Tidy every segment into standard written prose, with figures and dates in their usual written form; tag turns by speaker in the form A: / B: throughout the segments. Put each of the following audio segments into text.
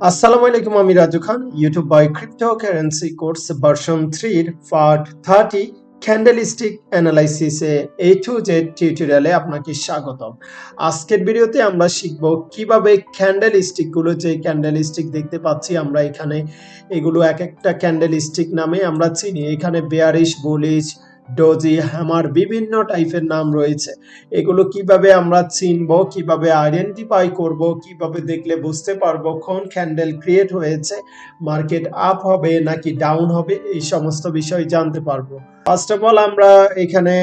A: আসসালামু আলাইকুম, আমি Raju Khan. YouTube by cryptocurrency course version 3 এর পার্ট 30 ক্যান্ডেলস্টিক অ্যানালাইসিসে এ টু জেড টিউটোরিয়ালে আপনাকে স্বাগতম। আজকের ভিডিওতে আমরা শিখব কিভাবে ক্যান্ডেলস্টিক গুলো, যে ক্যান্ডেলস্টিক দেখতে পাচ্ছি আমরা এখানে, এগুলো এক একটা ক্যান্ডেলস্টিক নামে আমরা চিনি। এখানে বেয়ারিশ, বুলিশ, ডোজি, হ্যামার, বিভিন্ন টাইপের নাম রয়েছে। এগুলো কিভাবে আমরা চিনবো, কিভাবে আইডেন্টিফাই করব, কিভাবে দেখলে বুঝতে পারবো কোন ক্যান্ডেল ক্রিয়েট হয়েছে, মার্কেট আপ হবে নাকি ডাউন হবে, এই সমস্ত বিষয় জানতে পারবো। ফার্স্ট অফ অল আমরা এখানে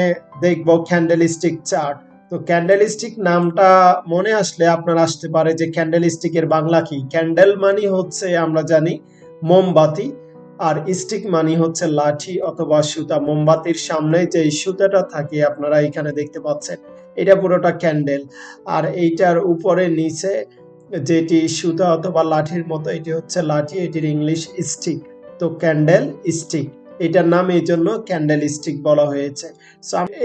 A: দেখবো ক্যান্ডেলস্টিক চার্ট। তো ক্যান্ডেলস্টিক নামটা মনে আসলে আপনার আসতে পারে যে ক্যান্ডেলস্টিকের বাংলা কি। ক্যান্ডেল মানে হচ্ছে আমরা জানি মোমবাতি, আর স্টিক মানে হচ্ছে লাঠি অথবা সুতা। মোমবাতির সামনে যে সুতাটা থাকে আপনারা এখানে দেখতে পাচ্ছেন, এটা পুরোটা ক্যান্ডেল। আর এইটার উপরে নিচে যেটি সুতা অথবা লাঠির মতো, এটি হচ্ছে লাঠি, এটির ইংলিশ স্টিক। তো ক্যান্ডেল স্টিক, এটার নাম এই জন্য ক্যান্ডেল স্টিক বলা হয়েছে।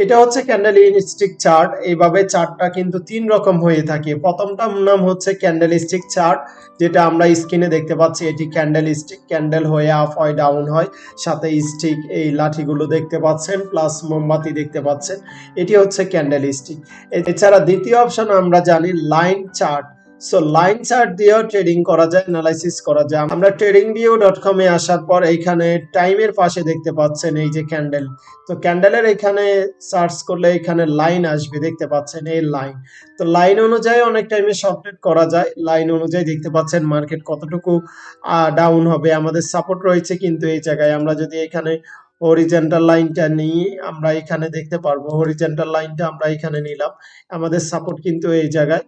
A: এটা হচ্ছে ক্যান্ডেল স্টিক চার্ট। এইভাবে চার্টটা কিন্তু তিন রকম হয়ে থাকে। প্রথমটার নাম হচ্ছে ক্যান্ডেল স্টিক চার্ট, যেটা আমরা স্ক্রিনে দেখতে পাচ্ছি। এটি ক্যান্ডেল স্টিক, ক্যান্ডেল হয়ে আপ হয়, ডাউন হয়, সাথে স্টিক এই লাঠিগুলো দেখতে পাচ্ছেন, প্লাস মোমবাতি দেখতে পাচ্ছেন। এটি হচ্ছে ক্যান্ডেল স্টিক। এছাড়া দ্বিতীয় অপশন আমরা জানি line chart. So line chart দিয়েও ট্রেডিং করা যায়, অ্যানালাইসিস করা যায়। আমরা tradingview.com এ আসার পর এইখানে টাইমের পাশে দেখতে পাচ্ছেন এই যে ক্যান্ডেল। তো ক্যান্ডেলের এখানে সার্চ করলে এখানে লাইন আসবে, দেখতে পাচ্ছেন এই লাইন। তো লাইন অনুযায়ী অনেক টাইমে শর্ট ট্রেড করা যায়। লাইন অনুযায়ী দেখতে পাচ্ছেন মার্কেট কতটুকু ডাউন হবে। আমাদের সাপোর্ট রয়েছে কিন্তু এই জায়গায়। আমরা যদি এখানে হরিজন্টাল লাইনটা নিই, আমরা এখানে দেখতে পারবো হরিজন্টাল লাইনটা আমরা এখানে নিলাম, আমাদের সাপোর্ট কিন্তু এই জায়গায়।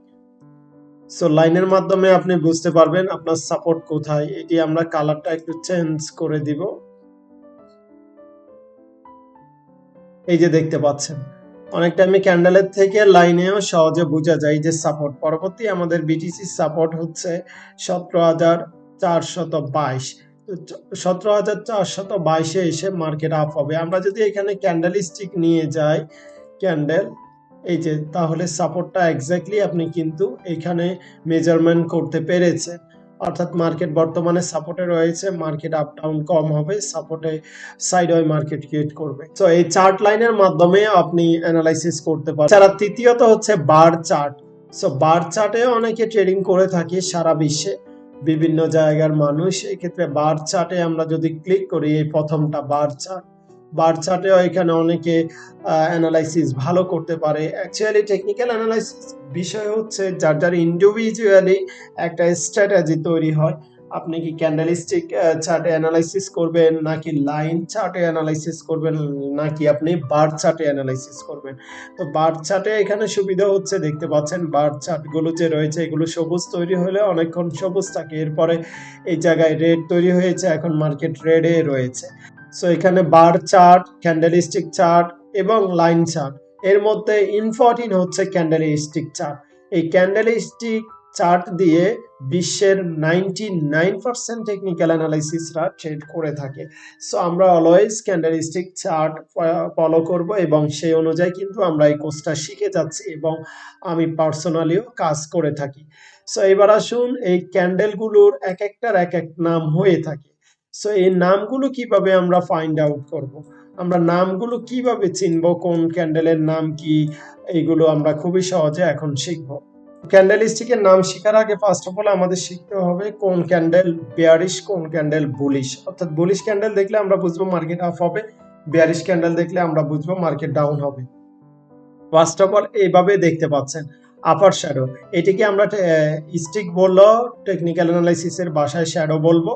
A: সো লাইনের মাধ্যমে আপনি বুঝতে পারবেন আপনার সাপোর্ট কোথায়। এটি আমরা কালারটা একটু চেঞ্জ করে দিব। এই যে দেখতে পাচ্ছেন অনেকটা আমি ক্যান্ডেলের থেকে লাইনেও সহজে বোঝা যায় যে সাপোর্ট। পরবর্তী আমাদের বিটিসি সাপোর্ট হচ্ছে 17,422। 17,422 এসে মার্কেট আপ হবে। আমরা যদি এখানে ক্যান্ডেল স্টিক নিয়ে যাই, ক্যান্ডেল, এই যে, তাহলে সাপোর্টটা এক্স্যাক্টলি আপনি কিন্তু এখানে মেজারমেন্ট করতে পেরেছেন। অর্থাৎ মার্কেট বর্তমানে সাপোর্টে রয়েছে, মার্কেট আপ ডাউন কম হবে, সাপোর্টে সাইডওয়ে মার্কেট ক্রিয়েট করবে। তো এই চার্ট লাইনের মাধ্যমে আপনি অ্যানালাইসিস করতে পারেন। এছাড়া তৃতীয়ত হচ্ছে বার চার্ট। সো বার চার্টে অনেকে ট্রেডিং করে থাকে সারা বিশ্বে, বিভিন্ন জায়গার মানুষ। এক্ষেত্রে বার চার্টে আমরা যদি ক্লিক করি, এই প্রথমটা বার চার্ট, বার চার্টেও এখানে অনেকে অ্যানালাইসিস ভালো করতে পারে। অ্যাকচুয়ালি টেকনিক্যাল অ্যানালাইসিস বিষয় হচ্ছে যার যার ইন্ডিভিজুয়ালি একটা স্ট্র্যাটেজি তৈরি হয়। আপনি কি ক্যান্ডেলস্টিক চার্টে অ্যানালাইসিস করবেন, নাকি লাইন চার্টে অ্যানালাইসিস করবেন, নাকি আপনি বার চার্টে অ্যানালাইসিস করবেন। তো বার চার্টে এখানে সুবিধা হচ্ছে, দেখতে পাচ্ছেন বার চার্টগুলো যে রয়েছে, এগুলো সবুজ তৈরি হলে অনেকক্ষণ সবুজ থাকে, এরপরে এই জায়গায় রেড তৈরি হয়েছে, এখন মার্কেট রেডে রয়েছে। সো এখানে বার চার্ট, ক্যান্ডেলস্টিক চার্ট এবং লাইন চার্ট, এর মধ্যে ইম্পর্টেন্ট হচ্ছে ক্যান্ডেলস্টিক চার্ট। এই ক্যান্ডেলস্টিক চার্ট দিয়ে বিশ্বের 99% টেকনিক্যাল অ্যানালাইসিসরা ট্রেড করে থাকে। সো আমরা অলওয়েজ ক্যান্ডেলস্টিক চার্ট ফলো করব এবং সেই অনুযায়ী কিন্তু আমরা এই কোর্সটা শিখে যাচ্ছি এবং আমি পার্সোনালিও কাজ করে থাকি। সো এবার আসুন, এই ক্যান্ডেলগুলোর এক একটার এক এক নাম হয়ে থাকে। সো এই নামগুলো কিভাবে আমরা ফাইন্ড আউট করব, আমরা নামগুলো কিভাবে চিনব, কোন ক্যান্ডেলের নাম কি, এইগুলো আমরা খুবই সহজে এখন শিখব। ক্যান্ডেলস্টিকের নাম শেখার আগে ফার্স্ট অফ অল আমাদের শিখতে হবে কোন ক্যান্ডেল বেয়ারিশ, কোন ক্যান্ডেল বুলিশ। অর্থাৎ বুলিশ ক্যান্ডেল দেখলে আমরা বুঝবো মার্কেট আপ হবে, বেয়ারিশ ক্যান্ডেল দেখলে আমরা বুঝবো মার্কেট ডাউন হবে। ফার্স্ট অফ অল এইভাবে দেখতে পাচ্ছেন আপার শ্যাডো, এটিকে আমরা স্টিক বললো, টেকনিক্যাল অ্যানালাইসিসের ভাষায় শ্যাডো বলবো।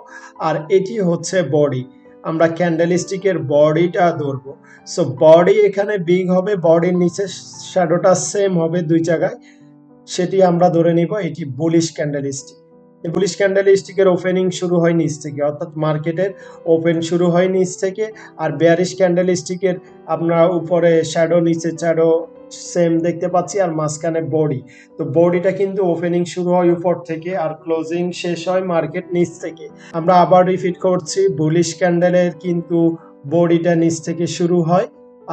A: আর এটি হচ্ছে বডি, আমরা ক্যান্ডেল স্টিকের বডিটা ধরবো। সো বডি এখানে বিগ হবে, বডির নিচে শ্যাডোটা সেম হবে দুই জায়গায়, সেটি আমরা ধরে নিব এটি bullish candle stick. Bullish candle স্টিকের ওপেনিং শুরু হয় নিচ থেকে, অর্থাৎ মার্কেটের ওপেন শুরু হয় নিচ থেকে। আর বেয়ারিশ ক্যান্ডেল স্টিকের আমরা উপরে শ্যাডো, নিচে শ্যাডো সেম দেখতে পাচ্ছি, আর মাঝখানে বডি। তো বডিটা কিন্তু ওপেনিং শুরু হয় উপর থেকে আর ক্লোজিং শেষ হয় মার্কেট নিচ থেকে। আমরা আবার রিপিট করছি, বুলিশ ক্যান্ডেলের কিন্তু বডিটা নিচ থেকে শুরু হয়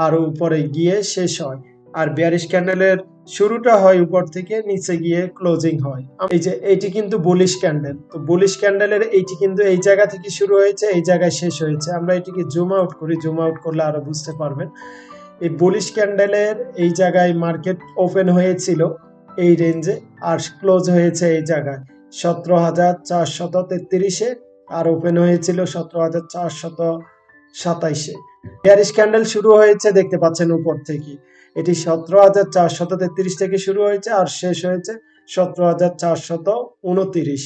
A: আর উপরে গিয়ে শেষ হয়। আর বেয়ারিশ ক্যান্ডেলের শুরুটা হয় উপর থেকে নিচে গিয়ে ক্লোজিং হয়। এই যে এইটি কিন্তু বুলিশ ক্যান্ডেল, তো বুলিশ ক্যান্ডেলের এইটি কিন্তু এই জায়গা থেকে শুরু হয়েছে, এই জায়গায় শেষ হয়েছে। আমরা এটিকে জুম আউট করি, জুম আউট করলে আরো বুঝতে পারবেন। এই বুলিশ ক্যান্ডেলের এই জায়গায় মার্কেট ওপেন হয়েছিল এই রেঞ্জে আর ক্লোজ হয়েছে এই জায়গায় 17,433-এ আর ওপেন হয়েছিল 17,427-এ। বেয়ারিশ ক্যান্ডেল শুরু হয়েছে দেখতে পাচ্ছেন উপর থেকে, এটি 17,433 থেকে শুরু হয়েছে আর শেষ হয়েছে 17,429।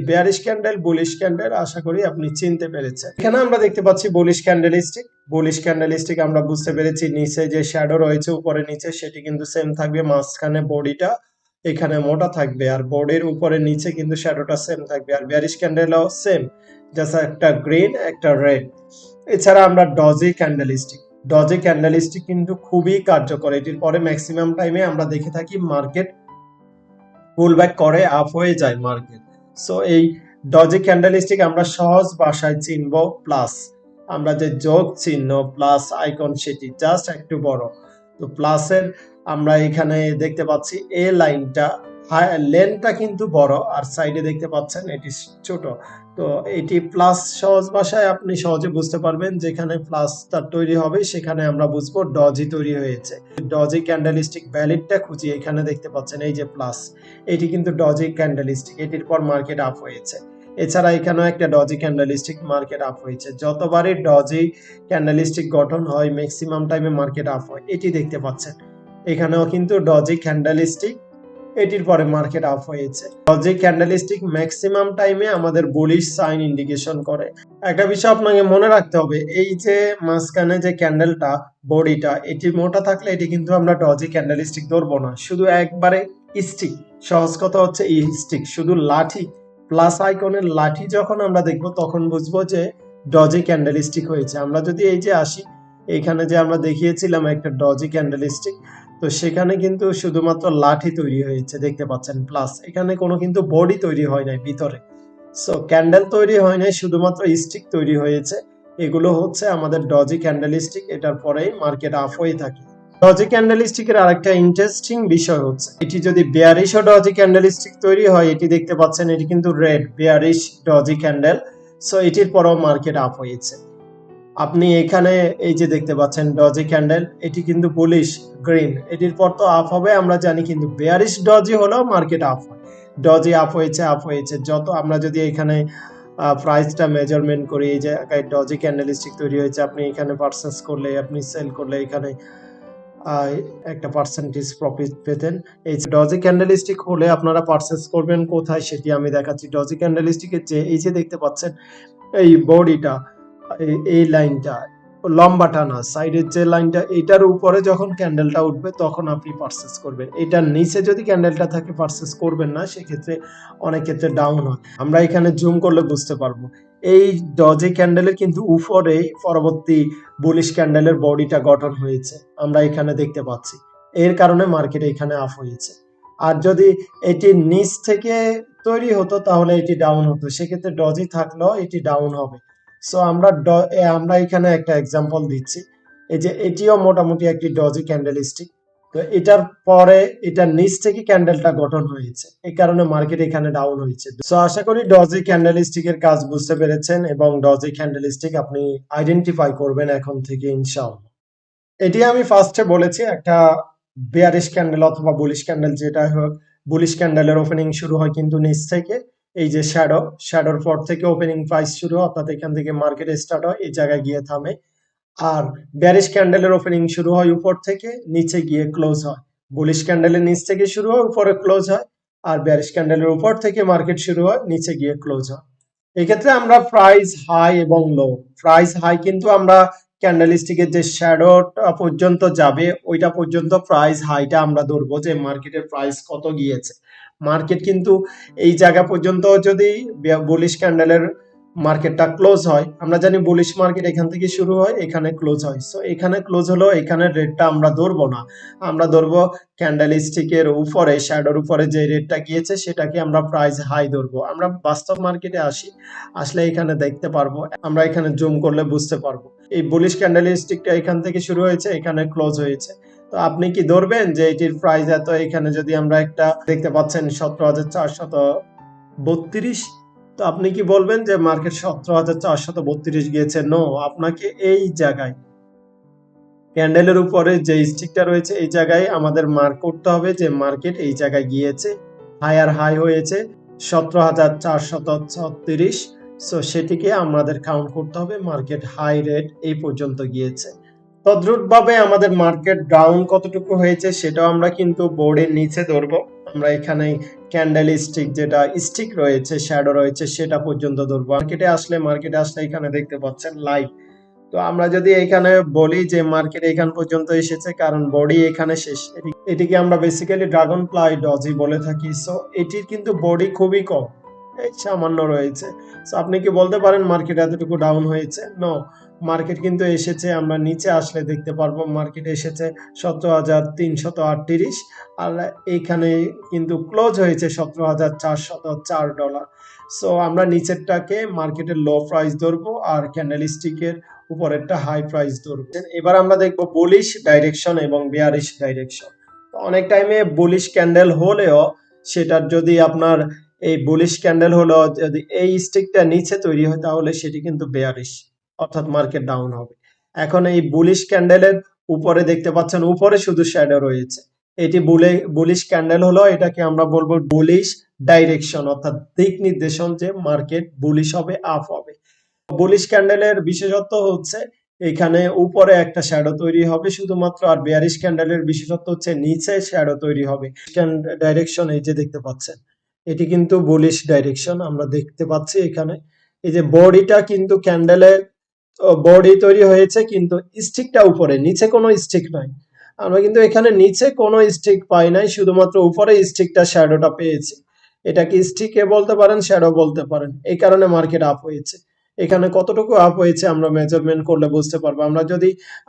A: বেয়ারিশ ক্যান্ডেল, বুলিশ ক্যান্ডেল আশা করি আপনি চিনতে পেরেছেন। এখানে আমরা দেখতে পাচ্ছি বুলিশ ক্যান্ডেলস্টিক। বুলিশ ক্যান্ডেলস্টিক আমরা বুঝতে পেরেছি নিচে যে শ্যাডো রয়েছে উপরে নিচে সেটি কিন্তু সেম থাকবে, মাঝখানে বডিটা এখানে মোটা থাকবে আর বোর্ডের উপরে নিচে কিন্তু শ্যাডোটা সেম থাকবে। আর বেয়ারিশ ক্যান্ডেলও সেম, জাস্ট একটা গ্রিন একটা রেড। এছাড়া আমরা ডজি ক্যান্ডেলস্টিক, ডজি ক্যান্ডেলস্টিক কিন্তু খুবই কার্যকর। এটির পরে ম্যাক্সিমাম টাইমে আমরা দেখে থাকি মার্কেট পুল ব্যাক করে আপ হয়ে যায় মার্কেট। সো এই ডজি ক্যান্ডেলস্টিক আমরা সহজ ভাষায় চিনব প্লাস, আমরা যে যোগ চিহ্ন প্লাস আইকন সেটি জাস্ট একটু বড়। তো প্লাসের আমরা এখানে দেখতে পাচ্ছি এ লাইনটা লেনটা কিন্তু বড় আর সাইডে দেখতে পাচ্ছেন এটি ছোট। তো এটি প্লাস সহজ ভাষায় আপনি সহজে বুঝতে পারবেন, যেখানে প্লাসটা তৈরি হবে সেখানে আমরা বুঝবো ডজি তৈরি হয়েছে। ডজি ক্যান্ডেলস্টিক ভ্যালিডটা খুঁজি, এখানে দেখতে পাচ্ছেন এই যে প্লাস, এটি কিন্তু ডজি ক্যান্ডেলস্টিক, এটির পর মার্কেট আপ হয়েছে। এছাড়া এখানেও একটা ডজি ক্যান্ডেলস্টিক, মার্কেট আপ হয়েছে। যতবারই ডজি ক্যান্ডেলস্টিক গঠন হয় ম্যাক্সিমাম টাইমে মার্কেট আপ হয়, এটি দেখতে পাচ্ছেন এখানেও কিন্তু ডজি ক্যান্ডেলস্টিক, এটির পরে মার্কেট আপ হয়েছে। ডজি ক্যান্ডেলস্টিক ম্যাক্সিমাম টাইমে আমাদের বুলিশ সাইন ইন্ডিকেশন করে। একটা বিষয় আপনাকে মনে রাখতে হবে, এই যে মাঝখানে যে ক্যান্ডেলটা বডিটা এটি মোটা থাকলে এটি কিন্তু আমরা ডজি ক্যান্ডেলস্টিক ধরবো না, শুধু একবারে স্টিক। সহজ কথা হচ্ছে এই স্টিক, শুধু লাঠি প্লাস আইকনের লাঠি যখন আমরা দেখবো তখন বুঝবো যে ডজি ক্যান্ডেলস্টিক হয়েছে। আমরা যদি এই যে আসি এখানে যে আমরা দেখিয়েছিলাম একটা ডজি ক্যান্ডেলস্টিক, তো সেখানে কিন্তু শুধুমাত্র লাঠি তৈরি হয়েছে দেখতে পাচ্ছেন প্লাস, এখানে কোনো কিন্তু বডি তৈরি হয় নাই ভিতরে। সো ক্যান্ডেল তৈরি হয় নাই, শুধুমাত্র স্টিক তৈরি হয়েছে। এগুলো হচ্ছে আমাদের ডজি ক্যান্ডেলস্টিক, এটার পরেই মার্কেট আপ হয়ে থাকে। ডজি ক্যান্ডেলস্টিকের আরেকটা ইন্টারেস্টিং বিষয় হচ্ছে এটি যদি বেয়ারিশ ও ডজি ক্যান্ডেলস্টিক তৈরি হয়, এটি দেখতে পাচ্ছেন এটি কিন্তু red bearish doji candle. So এটির পরেও মার্কেট আপ হয়েছে। আপনি এখানে এই যে দেখতে পাচ্ছেন ডজি ক্যান্ডেল, এটি কিন্তু বুলিশ গ্রিন, এটির পর তো আপ হবে আমরা জানি, কিন্তু বেয়ারিশ ডজি হলেও মার্কেট আপ হয়। ডজি আপ হয়েছে আপ হয়েছে, যত আমরা যদি এখানে প্রাইসটা মেজারমেন্ট করি, এই যে ডজি ক্যান্ডেলস্টিক তৈরি হয়েছে, আপনি এখানে পারচেজ করলে আপনি সেল করলে এখানে একটা পার্সেন্টেজ প্রফিট পেতেন। এই ডজি ক্যান্ডেলস্টিক হলে আপনারা পারচেজ করবেন কোথায় সেটি আমি দেখাচ্ছি। ডজি ক্যান্ডেলস্টিকের যে এই যে দেখতে পাচ্ছেন এই বডিটা, এই লাইনটা লম্বাটা না, সাইডের যে লাইনটা, এটার উপরে যখন ক্যান্ডেলটা উঠবে তখন আপনি পারচেজ করবেন। এটার নিচে যদি ক্যান্ডেলটা থাকে পারচেজ করবেন না, সেক্ষেত্রে অনেক ক্ষেত্রে ডাউন হয়। আমরা এখানে জুম করলে বুঝতে পারবো এই ডজি ক্যান্ডেলের কিন্তু উপরে পরবর্তী বুলিশ ক্যান্ডেলের বডিটা গঠন হয়েছে, আমরা এখানে দেখতে পাচ্ছি। এর কারণে মার্কেট এখানে আপ হয়েছে। আর যদি এটি নিচ থেকে তৈরি হতো তাহলে এটি ডাউন হতো, সেক্ষেত্রে ডজি থাকলেও এটি ডাউন হবে। সো আমরা এখানে একটা এক্সাম্পল দিচ্ছি, এই যে এটিও মোটামুটি একটি ডজি ক্যান্ডেলস্টিক। তো এটার পরে এটার নিচ থেকে ক্যান্ডেলটা গঠন হয়েছে, এই কারণে মার্কেট এখানে ডাউন হয়েছে। সো আশা করি ডজি ক্যান্ডেলস্টিকের কাজ বুঝতে পেরেছেন এবং ডজি ক্যান্ডেলস্টিক আপনি আইডেন্টিফাই করবেন এখন থেকে ইনশাআল্লাহ। এটি আমি ফার্স্টে বলেছি একটা বেয়ারিশ ক্যান্ডেল অথবা বুলিশ ক্যান্ডেল যেটা হোক, বুলিশ ক্যান্ডেলের ওপেনিং শুরু হয় কিন্তু নিচ থেকে, এই যে শ্যাডোর পর থেকে ওপেনিং প্রাইস শুরু হয়, অর্থাৎ এখান থেকে মার্কেট স্টার্ট হয়, এই জায়গায় গিয়ে থামে। আর বেয়ারিশ ক্যান্ডেলের ওপেনিং শুরু হয় উপর থেকে, নিচে গিয়ে ক্লোজ হয়। বুলিশ ক্যান্ডেলের নিচ থেকে শুরু হয়, উপরে ক্লোজ হয়। আর বেয়ারিশ ক্যান্ডেলের উপর থেকে মার্কেট শুরু হয়, নিচে গিয়ে ক্লোজ হয়। এক্ষেত্রে আমরা প্রাইস হাই এবং লো, প্রাইস হাই কিন্তু আমরা ক্যান্ডেলস্টিকের যে শ্যাডোটা পর্যন্ত যাবে ওইটা পর্যন্ত প্রাইস হাইটা আমরা ধরবো যে মার্কেটের প্রাইস কত গিয়েছে। মার্কেট কিন্তু এই জায়গা পর্যন্ত যদি বুলিশ ক্যান্ডেলের মার্কেটটা ক্লোজ হয়, আমরা জানি বুলিশ মার্কেট এখান থেকে শুরু হয় এখানে ক্লোজ হয়। সো এখানে ক্লোজ হলো, এখানে রেটটা আমরা ধরবো না, আমরা ধরবো ক্যান্ডেলস্টিকের উপরে শ্যাডোর উপরে যে রেটটা গিয়েছে সেটাকে আমরা প্রাইস হাই ধরবো। আমরা বাস্তব মার্কেটে আসলে এখানে দেখতে পারবো, আমরা এখানে জুম করলে বুঝতে পারবো এই বুলিশ ক্যান্ডেলস্টিকটা এখান থেকে শুরু হয়েছে এখানে ক্লোজ হয়েছে। তো আপনি কি ধরবেন যে এটির প্রাইস এত? এখানে যদি আমরা একটা দেখতে পাচ্ছেন 17,432, তো আপনি কি বলবেন যে মার্কেট 17,432 গিয়েছে? নো, আপনাকে এই জায়গায় ক্যান্ডেলের উপরে যে স্টিকটা রয়েছে এই জায়গায় আমাদের মার্ক করতে হবে যে মার্কেট এই জায়গায় গিয়েছে, হায়ার হাই হয়েছে 17,436। সো সেটিকে আমাদের কাউন্ট করতে হবে, মার্কেট হাই রেট এই পর্যন্ত গিয়েছে। তদ্রুপভাবে আমাদের মার্কেট ডাউন কতটুকু হয়েছে সেটাও আমরা কিন্তু বোর্ডের নিচে ধরবো। আমরা এখানে ক্যান্ডেল স্টিক, যেটা স্টিক রয়েছে, শ্যাডো রয়েছে, সেটা পর্যন্ত ধরবো। মার্কেটে আসলে এখানে দেখতে পাচ্ছেন লাইভ। তো আমরা যদি এখানে বলি যে মার্কেট এখান পর্যন্ত এসেছে, কারণ বডি এখানে শেষ, এটিকে আমরা বেসিক্যালি ড্রাগন ফ্লাই ডজি বলে থাকি। সো এটির কিন্তু বডি খুবই কম, এই সামান্য রয়েছে। সো আপনি কি বলতে পারেন মার্কেট এতটুকু ডাউন হয়েছে? নো, মার্কেট কিন্তু এসেছে, আমরা নিচে আসলে দেখতে পারবো মার্কেট এসেছে 17,338, আর এইখানে কিন্তু ক্লোজ হয়েছে $17,404। সো আমরা নিচেরটাকে মার্কেটের লো প্রাইস ধরবো আর ক্যান্ডেল স্টিকের উপরেরটা হাই প্রাইস ধরবো। এবার আমরা দেখবো বুলিশ ডাইরেকশন এবং বিয়ারিশ ডাইরেকশন। অনেক টাইমে বুলিশ ক্যান্ডেল হলেও সেটার যদি আপনার এই বুলিশ ক্যান্ডেল হলো যদি এই স্টিকটা নিচে তৈরি হয় তাহলে সেটি কিন্তু বেয়ারিশ, অর্থাৎ মার্কেট ডাউন হবে। এখন এই বুলিশ ক্যান্ডেলের উপরে দেখতে পাচ্ছেন উপরে শুধু শ্যাডো রয়েছে, এটি বুলিশ ক্যান্ডেল হলো, এটাকে আমরা বলবো বুলিশ ডাইরেকশন, অর্থাৎ দিক নির্দেশন যে মার্কেট বুলিশ হবে, আপ হবে। বুলিশ ক্যান্ডেলের বিশেষত্ব হচ্ছে এখানে উপরে একটা শ্যাডো তৈরি হবে শুধুমাত্র, আর বেয়ারিশ ক্যান্ডেলের বিশেষত্ব হচ্ছে নিচে শ্যাডো তৈরি হবে। ডাইরেকশন এই যে দেখতে পাচ্ছেন, এটি কিন্তু বুলিশ ডাইরেকশন আমরা দেখতে পাচ্ছি এখানে। এই যে বডিটা কিন্তু ক্যান্ডেলের বডি তৈরি হয়েছে কিন্তু স্টিকটা উপরে, নিচে কোনো স্টিক নাই। আমরা কিন্তু এখানে নিচে কোনো স্টিক পাই নাই, শুধুমাত্র উপরে স্টিকটা শ্যাডোটা পেয়েছি। এটা কি স্টিকে বলতে পারেন, শ্যাডো বলতে পারেন, এই কারণে মার্কেট আপ হয়েছে। এখানে কতটুকু আপ হয়েছে আমরা মেজারমেন্ট করলে বুঝতে পারবো।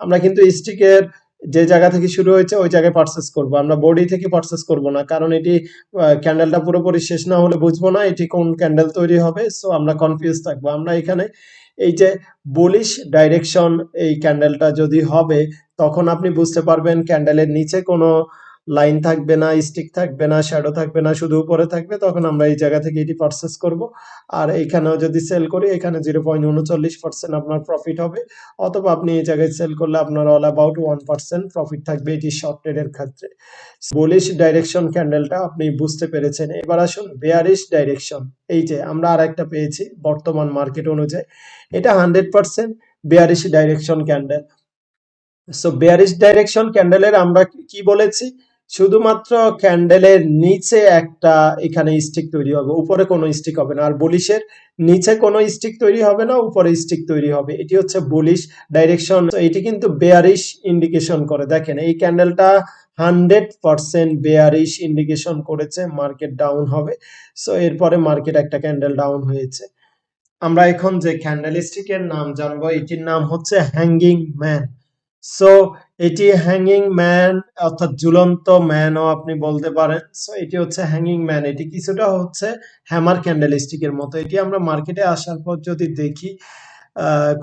A: আমরা কিন্তু স্টিকের যে জায়গা থেকে শুরু হয়েছে ওই জায়গায় পারচেস করব, আমরা বডি থেকে পারচেস করব না, কারণ এটি ক্যান্ডেলটা পুরোপুরি শেষ না হলে বুঝবো না এটি কোন ক্যান্ডেল তৈরি হবে। সো আমরা কনফিউজ থাকবো। আমরা এখানে এই যে বুলিশ ডাইরেকশন এই ক্যান্ডেলটা যদি হবে তখন আপনি বুঝতে পারবেন ক্যান্ডেলের নিচে কোনো লাইন থাকবে না, স্টিক থাকবে না, শ্যাডো থাকবে না, শুধু উপরে থাকবে, তখন আমরা এই জায়গা থেকে এটি পারচেস করব। আর এইখানেও যদি সেল করি এখানে 0.39% আপনার প্রফিট হবে, অথবা আপনি এই জায়গায় সেল করলে আপনার অল অ্যাবাউট 1% প্রফিট থাকবে এটি শর্ট ট্রেডের ক্ষেত্রে। বুলিশ ডাইরেকশন ক্যান্ডেলটা আপনি বুঝতে পেরেছেন। এবার আসুন বেয়ারিশ ডাইরেকশন। এই যে আমরা আর একটা পেয়েছি বর্তমান মার্কেট অনুযায়ী, এটা 100% bearish direction candle. So bearish direction ক্যান্ডেলের আমরা কি বলেছি, শুধুমাত্র ক্যান্ডেলের নিচে একটা এখানে স্টিক তৈরি হবে, উপরে কোনো স্টিক হবে না। আর বুলিশের নিচে কোনো স্টিক তৈরি হবে না, উপরে স্টিক তৈরি হবে, এটি হচ্ছে বুলিশ ডাইরেকশন। এটি কিন্তু বেয়ারিশ ইন্ডিকেশন করে। দেখেন এই ক্যান্ডেলটা 100% বেয়ারিশ ইন্ডিকেশন করেছে মার্কেট ডাউন হবে। সো এরপরে মার্কেট একটা ক্যান্ডেল ডাউন হয়েছে। আমরা এখন যে ক্যান্ডেল স্টিকের নাম জানবো, এটির নাম হচ্ছে হ্যাঙ্গিং ম্যান। সো এটি হ্যাঙ্গিং ম্যান অর্থাৎ ঝুলন্ত ম্যানও আপনি বলতে পারেন। সো এটি হচ্ছে হ্যাঙ্গিং ম্যান, এটি কিছুটা হচ্ছে হ্যামার ক্যান্ডেল স্টিকের মতো। এটি আমরা মার্কেটে আসার পর যদি দেখি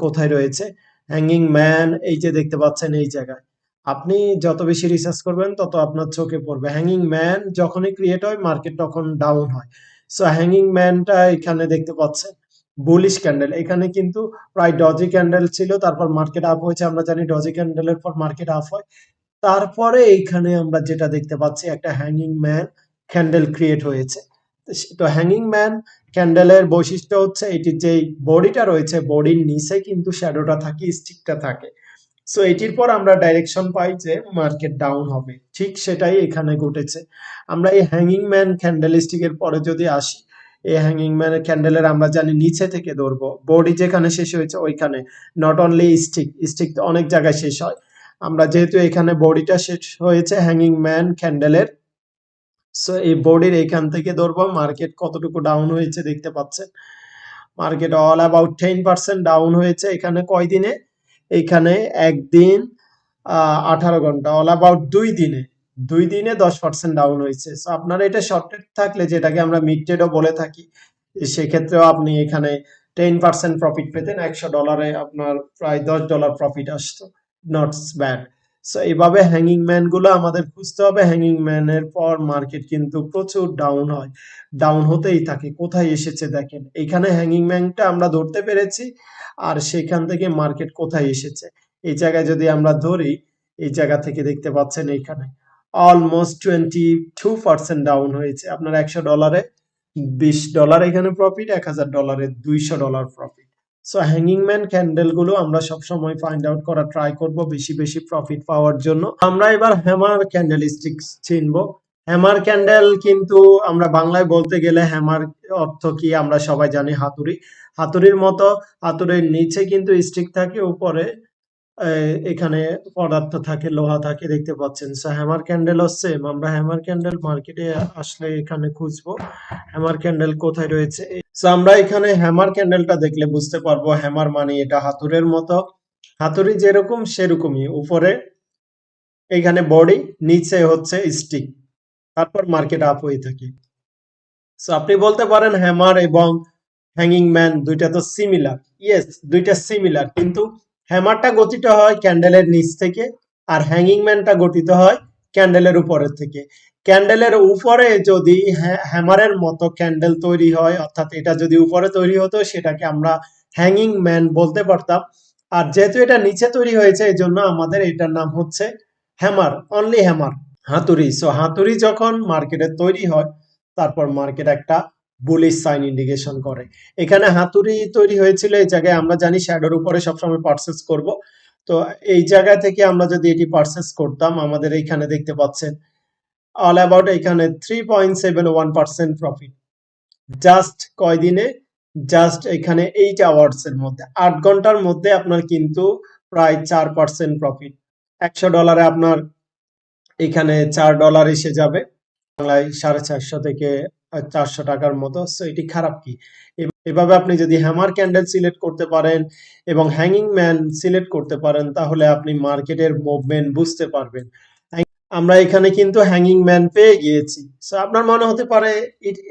A: কোথায় রয়েছে হ্যাঙ্গিং ম্যান, এই যে দেখতে পাচ্ছেন এই জায়গায়। আপনি যত বেশি রিসার্চ করবেন তত আপনার চোখে পড়বে হ্যাঙ্গিং ম্যান যখনই ক্রিয়েট হয় মার্কেট তখন ডাউন হয়। সো হ্যাঙ্গিং ম্যানটা এখানে দেখতে পাচ্ছেন বুলিশ ক্যান্ডেল, এখানে কিন্তু প্রায় ডজি ক্যান্ডেল ছিল, তারপর মার্কেট আপ হয়েছে। আমরা জানি ডজি ক্যান্ডেলের পর মার্কেট আপ হয়। তারপরে এইখানে আমরা যেটা দেখতে পাচ্ছি একটা হ্যাঙ্গিং ম্যান ক্যান্ডেল ক্রিয়েট হয়েছে। তো হ্যাঙ্গিং ম্যান ক্যান্ডেলের বৈশিষ্ট্য হচ্ছে এটির যে বডিটা রয়েছে বডির নিচে কিন্তু শ্যাডোটা থাকে, স্টিকটা থাকে। সো এটির পর আমরা ডাইরেকশন পাই যে মার্কেট ডাউন হবে, ঠিক সেটাই এখানে ঘটেছে। আমরা এই হ্যাঙ্গিং ম্যান ক্যান্ডেল স্টিকের পরে যদি আসি, এই হ্যাঙ্গিং ম্যান ক্যান্ডেলের আমরা জানি নিচে থেকে ধরবো, বডি যেখানে শেষ হয়েছে ওইখানে, নট অনলি স্টিক অনেক জায়গায় শেষ হয়। আমরা যেহেতু এখানে বডিটা শেষ হয়েছে হ্যাঙ্গিং ম্যান ক্যান্ডেলের, সো এই বডির এখান থেকে ধরবো মার্কেট কতটুকু ডাউন হয়েছে দেখতে পাচ্ছেন। মার্কেট অল অ্যাবাউট 10% ডাউন হয়েছে এখানে কয় দিনে, এইখানে একদিন 18 ঘন্টা, অল অ্যাবাউট 2 দিনে 10% ডাউন হয়েছে। সো আপনারা এটা শর্টেড থাকলে যেটাকে আমরা মিড ট্রেডও বলে থাকি, সেক্ষেত্রেও আপনি এখানে 10% প্রফিট পেতেন, $100 আপনার প্রায় $10 প্রফিট আসতো, নট ব্যাড। সো এইভাবে হ্যাঙ্গিং ম্যান গুলো আমাদের খুঁজতে হবে। হ্যাঙ্গিং ম্যানের পর মার্কেট কিন্তু প্রচুর ডাউন হয়, ডাউন হতেই থাকে। কোথায় এসেছে দেখেন, এখানে হ্যাঙ্গিং ম্যানটা আমরা ধরতে পেরেছি, আর সেখান থেকে মার্কেট কোথায় এসেছে এই জায়গায় যদি আমরা ধরি, এই জায়গা থেকে দেখতে পাচ্ছেন এইখানে অলমোস্ট 22% ডাউন হয়েছে। আপনার $100 $20 এখানে profit, $1000 $200 profit. So hanging man candle গুলো আমরা সবসময় ফাইন্ড আউট করা ট্রাই করব বেশি বেশি প্রফিট পাওয়ার জন্য। আমরা এবার হ্যামার ক্যান্ডেল স্টিক্স চিনবো। হ্যামার ক্যান্ডেল কিন্তু আমরা বাংলায় বলতে গেলে হ্যামার অর্থ কি আমরা সবাই জানি, হাতুড়ি। হাতুড়ির মতো, হাতুড়ির নিচে কিন্তু স্টিক থাকে, উপরে এখানে পদার্থ থাকে, লোহা থাকে, দেখতে পাচ্ছেন। সো হ্যামার ক্যান্ডেলও সেম। আমরা হ্যামার ক্যান্ডেল মার্কেটে আসলে এখানে খুঁজবো হ্যামার ক্যান্ডেল কোথায় রয়েছে। সো আমরা এখানে হ্যামার ক্যান্ডেলটা দেখলে বুঝতে পারবো হ্যামার মানে এটা হাতুড়ের মতো, হাতুড়ি যেরকম সেরকমই, উপরে এখানে বডি, নিচে হচ্ছে স্টিক, তারপর মার্কেট আপ হয়ে থাকে। সো আপনি বলতে পারেন হ্যামার এবং হ্যাঙ্গিং ম্যান দুইটা তো সিমিলার। ইয়েস, দুইটা সিমিলার, কিন্তু হ্যামারটা গঠিত হয় ক্যান্ডেলের নিচ থেকে, আর হ্যাঙ্গিং ম্যানটা গঠিত হয় ক্যান্ডেলের উপরের থেকে। ক্যান্ডেলের উপরে যদি হ্যামারের মতো ক্যান্ডেল তৈরি হয়, অর্থাৎ এটা যদি উপরে তৈরি হতো, সেটাকে আমরা হ্যাঙ্গিং ম্যান বলতে পারতাম। আর যেহেতু এটা নিচে তৈরি হয়েছে, এই জন্য আমাদের এটার নাম হচ্ছে হ্যামার, অনলি হ্যামার, হাতুড়ি। সো হাতুড়ি যখন মার্কেটে তৈরি হয়, তারপর মার্কেট একটা বুলিশ সাইন ইন্ডিকেশন করে। এখানে হাতুড়ি তৈরি হয়েছিল এই জায়গায়, আমরা জানি শ্যাডোর উপরে সবসময় পারচেস করব। তো এই জায়গা থেকে আমরা যদি এটি পারচেস করতাম, আমাদের এইখানে দেখতে পাচ্ছেন অল অ্যাবাউট এখানে 3.71% প্রফিট। জাস্ট কয়দিনে, জাস্ট এখানে 8 আওয়ার্স এর মধ্যে, 8 ঘন্টার মধ্যে আপনার কিন্তু প্রায় 4% প্রফিট। $100 আপনার এখানে $4 এসে যাবে, বাংলায় 450 থেকে 400 টাকার মতো। সো এটি খারাপ কি? এভাবে আপনি যদি হ্যামার ক্যান্ডেল সিলেক্ট করতে পারেন এবং হ্যাঙ্গিং ম্যান সিলেক্ট করতে পারেন, তাহলে আপনি মার্কেটের মুভমেন্ট বুঝতে পারবেন। আমরা এখানে কিন্তু হ্যাঙ্গিং ম্যান পেয়ে গিয়েছি। সো আপনার মনে হতে পারে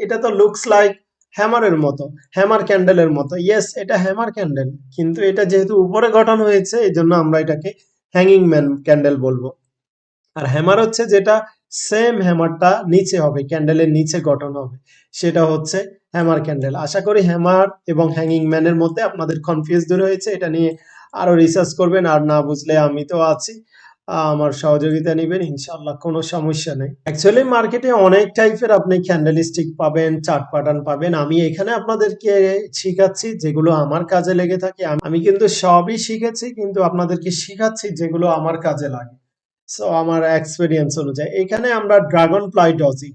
A: এটা তো লুকস লাইক হ্যামারের মতো, হ্যামার ক্যান্ডেলের মতো। ইয়েস, এটা হ্যামার ক্যান্ডেল, কিন্তু এটা যেহেতু উপরে গঠন হয়েছে, এই জন্য আমরা এটাকে হ্যাঙ্গিং ম্যান ক্যান্ডেল বলবো। আর হ্যামার হচ্ছে যেটা সেম হ্যামারটা নিচে হবে, ক্যান্ডেলের নিচে গঠন হবে, সেটা হচ্ছে হ্যামার ক্যান্ডেল। আশা করি হ্যামার এবং হ্যাঙ্গিং ম্যানের মধ্যে আপনাদের কনফিউজ দূর হয়েছে। এটা নিয়ে আরো রিসার্চ করবেন, আর না বুঝলে আমি তো আছি, আমার সহযোগিতা নেবেন, ইনশাল্লাহ কোনো সমস্যা নেই। অ্যাকচুয়ালি মার্কেটে অনেক টাইপের আপনি ক্যান্ডেল স্টিক পাবেন, চার্ট প্যাটার্ন পাবেন। আমি এখানে আপনাদেরকে শিখাচ্ছি যেগুলো আমার কাজে লেগে থাকে। আমি কিন্তু সবই শিখেছি, কিন্তু আপনাদেরকে শিখাচ্ছি যেগুলো আমার কাজে লাগে। সো আমার এক্সপেরিয়েন্স অনুযায়ী এখানে আমরা dragon fly doji,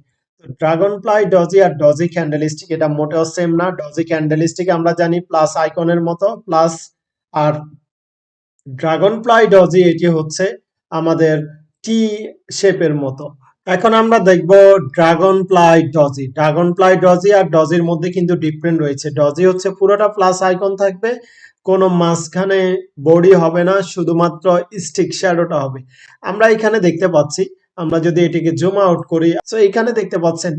A: dragon fly doji আর ডজি ক্যান্ডেলস্টিক এটা মোটেও সেম না। ডজি ক্যান্ডেলস্টিক আমরা জানি প্লাস আইকনের মতো, প্লাস, আর ড্রাগন ফ্লাই ডজি এটি হচ্ছে আমাদের টি শেপের মতো। এখন আমরা দেখব dragon fly doji. Dragon fly doji আর ডজির মধ্যে কিন্তু ডিফারেন্ট রয়েছে। ডজি হচ্ছে পুরোটা প্লাস আইকন থাকবে, কোনো মাঝখানে বডি হবে না, শুধুমাত্র স্টিক শ্যাডোটা হবে। আমরা এখানে দেখতে পাচ্ছি, আমরা যদি এটিকে জুম আউট করি, সো এখানে দেখতে পাচ্ছেন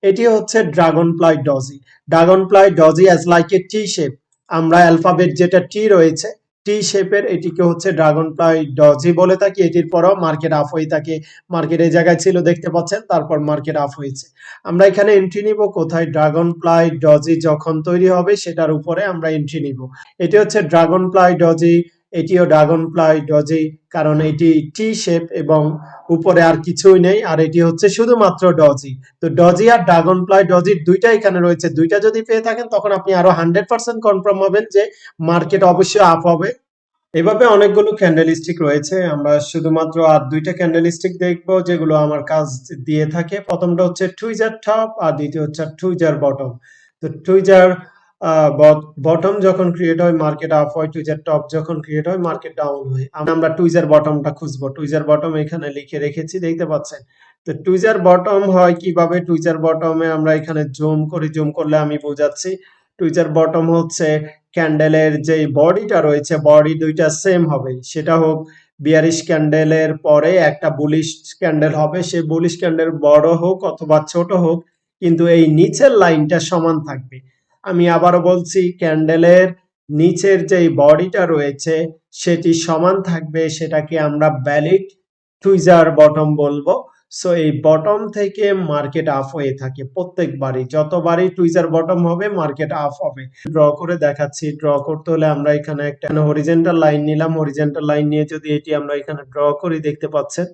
A: এটি হচ্ছে dragon fly doji. Dragon fly doji as like a T shape, আমরা অ্যালফাবেট যেটা টি রয়েছে, টি শেপের, এটিকে হচ্ছে ড্রাগন ফ্লাই ডজি বলে থাকি। এটির পরেও মার্কেট আপ হয়ে থাকে, মার্কেট এই জায়গায় ছিল দেখতে পাচ্ছেন, তারপর মার্কেট আপ হয়েছে। আমরা এখানে এন্ট্রি নিব কোথায়? ড্রাগন ফ্লাই ডজি যখন তৈরি হবে সেটার উপরে আমরা এন্ট্রি নিব। এটি হচ্ছে ড্রাগন ফ্লাই ডজি, এটিও ড্রাগন ফ্লাই ডজি, কারণ এটি টি শেপ এবং উপরে আর কিছুই নেই, আর এটি হচ্ছে শুধুমাত্র ডজি। তো ডজি আর ড্রাগন ফ্লাই ডজি দুইটা এখানে রয়েছে, দুইটা যদি পেয়ে থাকেন তখন আপনি আরো 100% কনফার্ম হবেন যে মার্কেট অবশ্যই আপ হবে। এভাবে অনেকগুলো ক্যান্ডেলস্টিক রয়েছে, আমরা শুধুমাত্র আর দুইটা ক্যান্ডেলস্টিক দেখবো যেগুলো আমার কাজ দিয়ে থাকে। প্রথমটা হচ্ছে টুইজার টপ, আর দ্বিতীয় হচ্ছে টুইজার বটম। তো টুইজার বটম যখন ক্রিয়েট হয় মার্কেট আপ হয়, টুইজার টপ যখন ক্রিয়েট হয় মার্কেট ডাউন হয়। আমরা টুইজার বটমটা খুঁজবো। টুইজার বটম এখানে লিখে রেখেছি, দেখতে পাচ্ছেন। তো টুইজার বটম হয় কিভাবে? টুইজার বটমে আমরা এখানে জুম করি, জুম করলে আমি বোঝাচ্ছি। টুইজার বটম হচ্ছে ক্যান্ডেলের যে বডিটা রয়েছে, বডি দুইটা সেম হবে, সেটা হোক বিয়ারিশ ক্যান্ডেলের পরে একটা বুলিশ ক্যান্ডেল হবে, সেই বুলিশ ক্যান্ডেল বড় হোক অথবা ছোট হোক, কিন্তু এই নিচের লাইনটা সমান থাকবে। আমি আবারও বলছি, ক্যান্ডেলের নিচের যে বডিটা রয়েছে সেটি সমান থাকবে, সেটাকে আমরা ভ্যালিড টুইজার বটম বলবো। সো এই বটম থেকে মার্কেট আপ হয়ে থাকে প্রত্যেকবারই, যতবারই টুইজার বটম হবে মার্কেট আপ হবে। ড্র করে দেখাচ্ছি। ড্র করতে হলে আমরা এখানে একটা হরিজন্টাল লাইন নিলাম। হরিজন্টাল লাইন নিয়ে যদি এটি আমরা এখানে ড্র করি, দেখতে পাচ্ছেন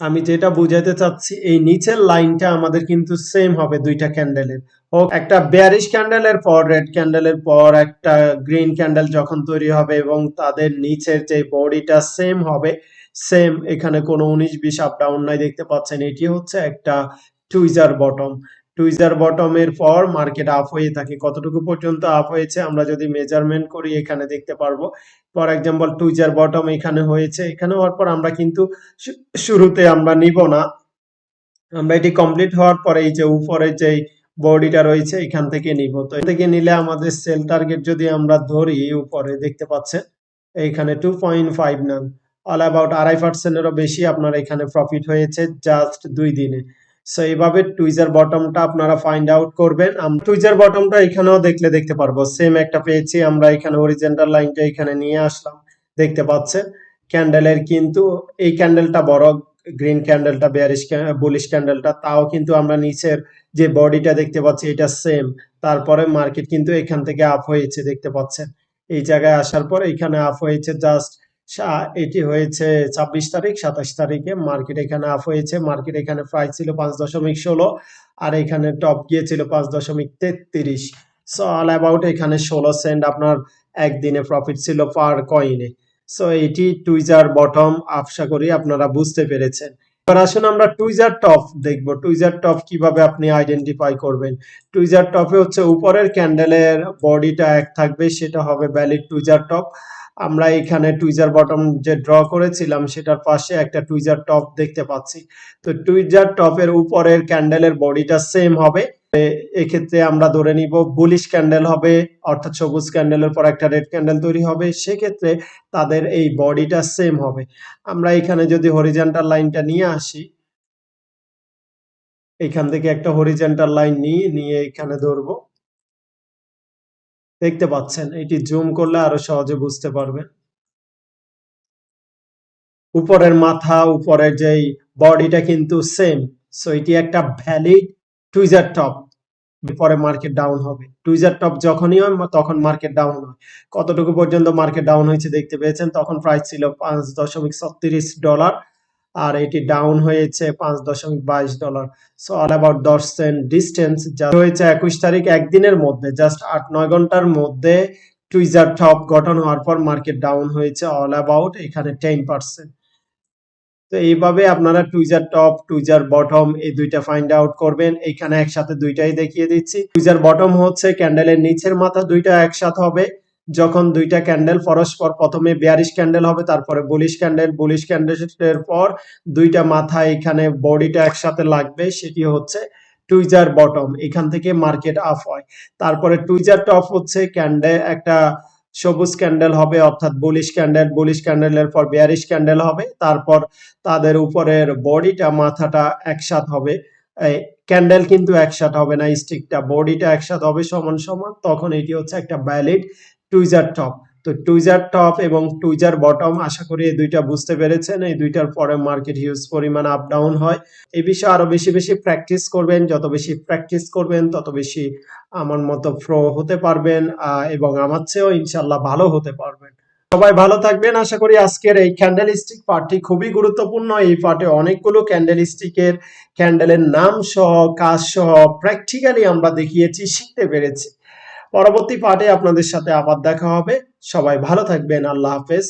A: আমি যেটা বুঝাতে চাচ্ছি, এই নিচের লাইনটা আমাদের কিন্তু সেম হবে দুইটা ক্যান্ডেলের। হোক একটা বেয়ারিশ ক্যান্ডেলের পর রেড ক্যান্ডেলের পর একটা গ্রিন ক্যান্ডেল যখন তৈরি হবে এবং তাদের নিচের যে বডিটা সেম হবে, সেম, এখানে কোনো 19-20 আপ ডাউন নাই, দেখতে পাচ্ছেন এটি হচ্ছে একটা টুইজার বটম। টুইজার বটমের পর মার্কেট আপ হয়ে থাকে। কতটুকু পর্যন্ত আপ হয়েছে আমরা যদি মেজারমেন্ট করি এখানে দেখতে পারবো। ফর এক্সাম্পল টুইজার বটম এখানে হয়েছে, এখানে হওয়ার পর আমরা কিন্তু শুরুতে আমরা নিব না, আমরা এটি কমপ্লিট হওয়ার পরে এই যে উপরে যে বডিটা রয়েছে এখান থেকে নিব। তো এখান থেকে নিলে আমাদের সেল টার্গেট যদি আমরা ধরি, উপরে দেখতে পাচ্ছেন এইখানে 2.5 নাম, অল অ্যাবাউট 2.5%-এরও বেশি আপনার এখানে প্রফিট হয়েছে জাস্ট 2 দিনে। সো এইভাবে টুইজার বটমটা আপনারা ফাইন্ড আউট করবেন। আমরা টুইজার বটমটা এখানেও দেখতে পারবো, সেম একটা পেয়েছি। আমরা এখানে হরিজন্টাল লাইনটা এখানে নিয়ে আসলাম, দেখতে পাচ্ছেন ক্যান্ডেলের কিন্তু এই ক্যান্ডেলটা বড়, গ্রিন ক্যান্ডেলটা বেয়ারিশ বুলিশ ক্যান্ডেলটা, তাও কিন্তু আমরা নিচের যে বডিটা দেখতে পাচ্ছি এটা সেম। তারপরে মার্কেট কিন্তু এখান থেকে আপ হয়েছে, দেখতে পাচ্ছেন এই জায়গায় আসার পর এখানে আপ হয়েছে জাস্ট, এটি হয়েছে 26 তারিখ, 27 তারিখে মার্কেট এখানে আপ হয়েছে। মার্কেট এখানে প্রাইস ছিল 5.16 আর এখানে টপ গিয়েছিল 5.33। সো অল অ্যাবাউট এখানে 16 সেন্ট আপনার একদিনে প্রফিট ছিল পার কয়েনে। সো এটি টুইজার বটম, আশা করি আপনারা বুঝতে পেরেছেন। এবার আসুন আমরা টুইজার টপ দেখব। টুইজার টপ কিভাবে আপনি আইডেন্টিফাই করবেন। টুইজার টপে হচ্ছে উপরের ক্যান্ডেলের বডিটা এক থাকবে, সেটা হবে ভ্যালিড টুইজার টপ। আমরা এখানে টুইজার বটম যে ড্র করেছিলাম সেটার পাশে একটা টুইজার টপ দেখতে পাচ্ছি। তো টুইজার টপের উপরের ক্যান্ডেলের বডিটা সেম হবে। এক্ষেত্রে আমরা ধরে নিব বুলিশ ক্যান্ডেল হবে, অর্থাৎ সবুজ ক্যান্ডেলের পর একটা রেড ক্যান্ডেল তৈরি হবে, সেক্ষেত্রে তাদের এই বডিটা সেম হবে। আমরা এখানে যদি হরিজন্টাল লাইনটা নিয়ে আসি, এখান থেকে একটা হরিজন্টাল লাইন নিয়ে এখানে ধরবো, দেখতে পাচ্ছেন এটি জুম করলে আরো সহজে বুঝতে পারবেন। উপরের মাথা, উপরের যেই বডিটা কিন্তু সেম। সো এটি একটা ভ্যালিড টুইজার টপ। পরে মার্কেট ডাউন হবে, টুইজার টপ যখনই হয় তখন মার্কেট ডাউন হয়। কতটুকু পর্যন্ত মার্কেট ডাউন হয়েছে দেখতে পেয়েছেন, তখন প্রাইস ছিল $5.36 আর এটি ডাউন হয়েছে $5.22। So all about 10 cent distance যা হয়েছে 21 তারিখ, একদিনের মধ্যে জাস্ট 8-9 ঘন্টার মধ্যে টুইজার টপ গঠন হওয়ার পর মার্কেট ডাউন হয়েছে অল অ্যাবাউট এখানে 10%। তো এইভাবে আপনারা টুইজার টপ, টুইজার বটম এই দুইটা ফাইন্ড আউট করবেন। এখানে একসাথে দুইটাই দেখিয়ে দিচ্ছি। টুইজার বটম হচ্ছে ক্যান্ডেলের নিচের মাথা দুইটা একসাথে হবে যখন দুইটা ক্যান্ডেল পরস্পর, প্রথমে বেয়ারিশ ক্যান্ডেল হবে, তারপরে বুলিশ ক্যান্ডেল, বুলিশ ক্যান্ডেলের পর দুইটা মাথা এখানে বডিটা একসাথে লাগবে, সেটি হচ্ছে টুইজার বটম। এখান থেকে মার্কেট আপ হয়। তারপরে টুইজার টপ হচ্ছে ক্যান্ডেল, একটা সবুজ ক্যান্ডেল হবে অর্থাৎ বুলিশ ক্যান্ডেল, বুলিশ ক্যান্ডেলের পর বেয়ারিশ ক্যান্ডেল হবে, তারপর তাদের উপরের বডিটা, মাথাটা একসাথে হবে। ক্যান্ডেল কিন্তু একসাথে হবে না, স্টিকটা, বডিটা একসাথে হবে সমান সমান, তখন এটি হচ্ছে একটা ভ্যালিড টুইজার টপ। তো টুইজার টপ এবং টুইজার বটম, আশা করি এই দুইটা বুঝতে পেরেছেন। এই দুইটার পরে মার্কেট হিউজ পরিমাণ আপ ডাউন হয়। এই বিষয়ে আরো বেশি বেশি প্র্যাকটিস করবেন, যত বেশি প্র্যাকটিস করবেন তত বেশি আমার মতো প্রো হতে পারবেন এবং আমার চেয়েও ইনশাল্লাহ ভালো হতে পারবেন। সবাই ভালো থাকবেন। আশা করি আজকের এই ক্যান্ডেল স্টিক পার্টটি খুবই গুরুত্বপূর্ণ। এই পার্টে অনেকগুলো ক্যান্ডেল স্টিকের ক্যান্ডেলের নাম সহ, কাজ সহ প্র্যাকটিক্যালি আমরা দেখিয়েছি, শিখতে পেরেছি। পরবর্তী পার্টে আপনাদের সাথে আবার দেখা হবে। সবাই ভালো থাকবেন। আল্লাহ হাফেজ।